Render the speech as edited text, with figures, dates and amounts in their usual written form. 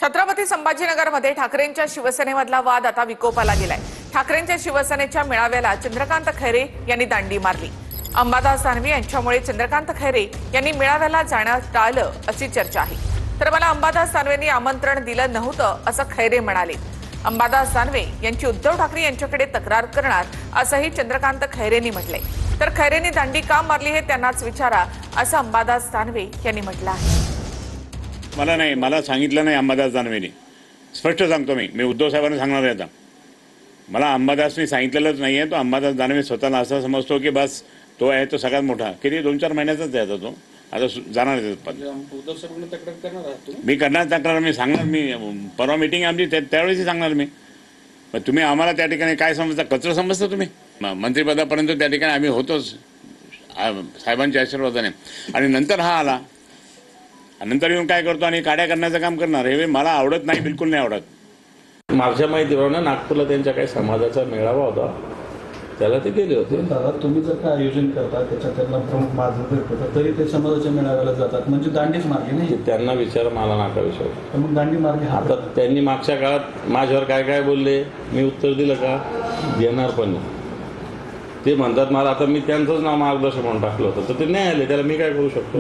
छत्रपती संभाजीनगरमध्ये ठाकरेंच्या शिवसेनेमधला वाद आता विकोपाला गेलाय। ठाकरेंच्या शिवसेनेच्या मेळाव्याला चंद्रकांत खैरे यांनी दांडी मारली। अंबादास दानवे यांच्यामुळे चंद्रकांत खैरे यांनी मेळाव्याला जाणं टाळलं अशी चर्चा आहे। तर मला अंबादास दानवेंनी आमंत्रण दिलं नव्हतं असं खैरे म्हणाले। अंबादास दानवे यांची उद्धव ठाकरे यांच्याकडे तक्रार करणार असंही चंद्रकांत खैरेंनी म्हटलंय। तर खैरेंनी दांडी का मारली हे त्यांनाच विचारा असं अंबादास दानवे यांनी म्हटलं आहे। मला सांगितलं नाही अंबादास दानवेने। स्पष्ट सांगतो मी उद्धव साहेबांना सांगणार आहे। आता मला अंबादासने सांगितलेलंच नाहीये। तो अंबादास दानवे स्वतःला असं समजतो की बस तो आहे तो सगळ्यात मोठा। किती 2-4 महिन्याचाच आहे तो। आता जाणार आहे उद्धव साहेबांना तक्रार करणार आहात तुम्ही? मी करणार तक्रार। मी सांगणार। मी परवा मीटिंग आमची त्यावेळेस सांगणार मी। पण तुम्ही आम्हाला त्या ठिकाणी काय समजता? कचरा समजता तुम्ही? मंत्रिपदापर्यंत त्या ठिकाणी आम्ही होतोच साहेबांच्या आशीर्वादाने। आणि नंतर हा आला, नंतर येऊन काय करतो आणि काड्या करण्याचं काम करणार हे मला आवडत नाही, बिलकुल नाही आवडत। माझ्या माहितीप्रमाणे नागपूरला त्यांच्या काही समाजाचा मेळावा होता, त्याला ते गेले होते। दादा, तुम्ही जर का आयोजन करता त्याच्यात त्यांना प्रमुख मार्गदर्शक होता तरी ते समाजाच्या मेळाव्याला जातात, म्हणजे दांडीच मारली नाही? त्यांना विचार, मला नाका विचार। तर मग दांडी मारली? आता त्यांनी मागच्या काळात माझ्यावर काय काय बोलले, मी उत्तर दिलं का? देणार पण नाही। ते म्हणतात मला, आता मी त्यांचंच नाव मार्गदर्शक म्हणून टाकलं होतं, तर ते नाही आले, त्याला मी काय करू शकतो?